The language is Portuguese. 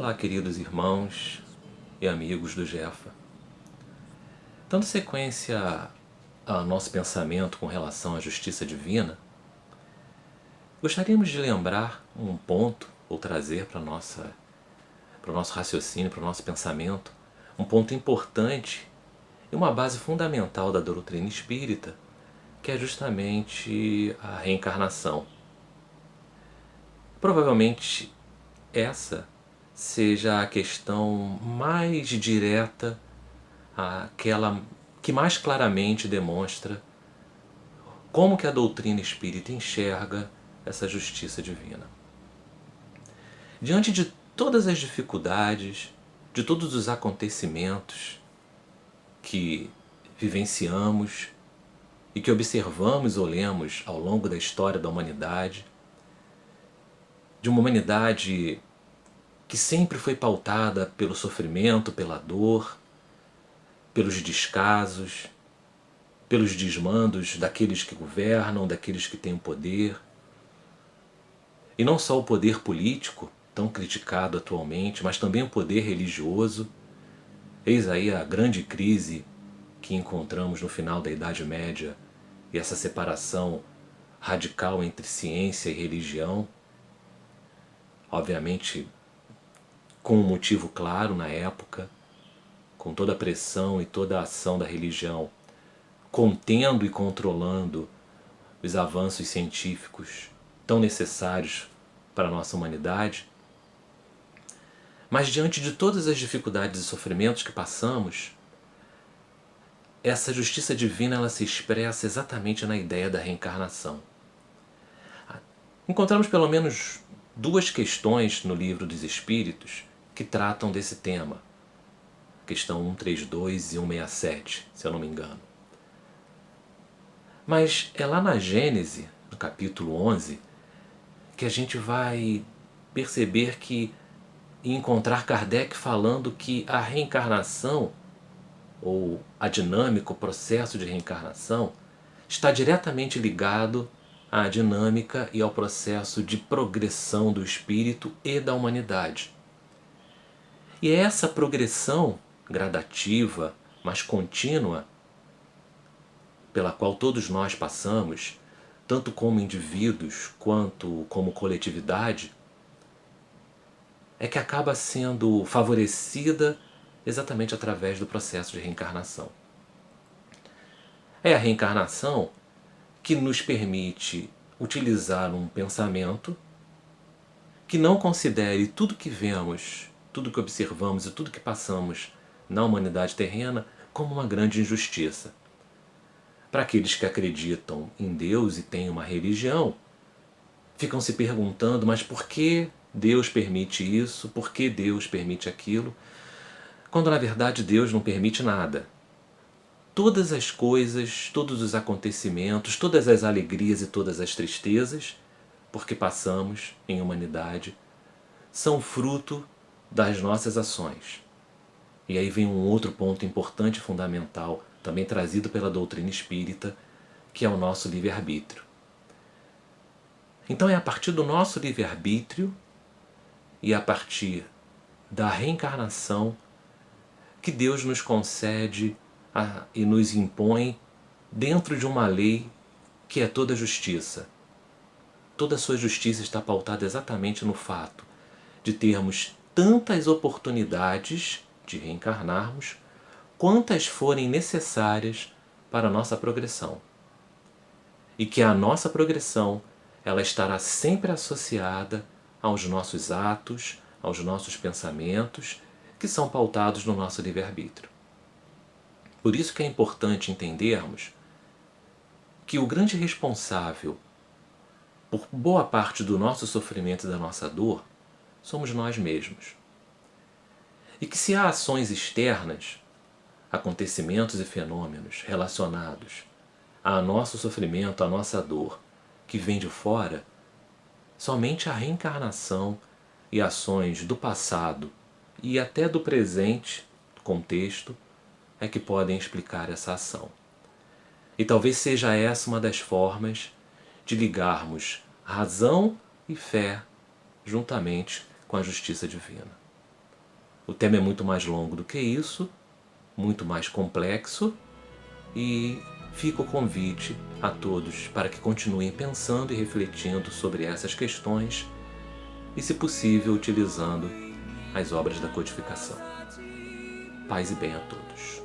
Olá, queridos irmãos e amigos do Jefa. Dando sequência ao nosso pensamento com relação à justiça divina, gostaríamos de lembrar um ponto, ou trazer para o nosso raciocínio, para o nosso pensamento, um ponto importante e uma base fundamental da doutrina espírita, que é justamente a reencarnação. Provavelmente essa seja a questão mais direta, aquela que mais claramente demonstra como que a doutrina espírita enxerga essa justiça divina. Diante de todas as dificuldades, de todos os acontecimentos que vivenciamos e que observamos ou lemos ao longo da história da humanidade, de uma humanidade que sempre foi pautada pelo sofrimento, pela dor, pelos descasos, pelos desmandos daqueles que governam, daqueles que têm o poder. E não só o poder político, tão criticado atualmente, mas também o poder religioso. Eis aí a grande crise que encontramos no final da Idade Média e essa separação radical entre ciência e religião. Obviamente, com um motivo claro na época, com toda a pressão e toda a ação da religião, contendo e controlando os avanços científicos tão necessários para a nossa humanidade. Mas diante de todas as dificuldades e sofrimentos que passamos, essa justiça divina ela se expressa exatamente na ideia da reencarnação. Encontramos pelo menos duas questões no Livro dos Espíritos que tratam desse tema. Questão 132 e 167, se eu não me engano. Mas é lá na Gênese, no capítulo 11, que a gente vai perceber e encontrar Kardec falando que a reencarnação, ou a dinâmica, o processo de reencarnação, está diretamente ligado à dinâmica e ao processo de progressão do espírito e da humanidade. E é essa progressão gradativa, mas contínua, pela qual todos nós passamos, tanto como indivíduos quanto como coletividade, é que acaba sendo favorecida exatamente através do processo de reencarnação. É a reencarnação que nos permite utilizar um pensamento que não considere tudo que vemos, tudo que observamos e tudo que passamos na humanidade terrena como uma grande injustiça. Para aqueles que acreditam em Deus e têm uma religião, ficam se perguntando, mas por que Deus permite isso? Por que Deus permite aquilo? Quando na verdade Deus não permite nada. Todas as coisas, todos os acontecimentos, todas as alegrias e todas as tristezas, porque passamos em humanidade, são fruto das nossas ações. E aí vem um outro ponto importante e fundamental, também trazido pela doutrina espírita, que é o nosso livre-arbítrio. Então é a partir do nosso livre-arbítrio e a partir da reencarnação que Deus nos concede e nos impõe dentro de uma lei que é toda justiça. Toda a sua justiça está pautada exatamente no fato de termos tantas oportunidades de reencarnarmos quantas forem necessárias para a nossa progressão. E que a nossa progressão ela estará sempre associada aos nossos atos, aos nossos pensamentos, que são pautados no nosso livre-arbítrio. Por isso que é importante entendermos que o grande responsável por boa parte do nosso sofrimento e da nossa dor somos nós mesmos. E que se há ações externas, acontecimentos e fenômenos relacionados ao nosso sofrimento, à nossa dor, que vem de fora, somente a reencarnação e ações do passado e até do presente contexto é que podem explicar essa ação. E talvez seja essa uma das formas de ligarmos razão e fé juntamente com a justiça divina. O tema é muito mais longo do que isso, muito mais complexo, e fica o convite a todos para que continuem pensando e refletindo sobre essas questões e, se possível, utilizando as obras da codificação. Paz e bem a todos.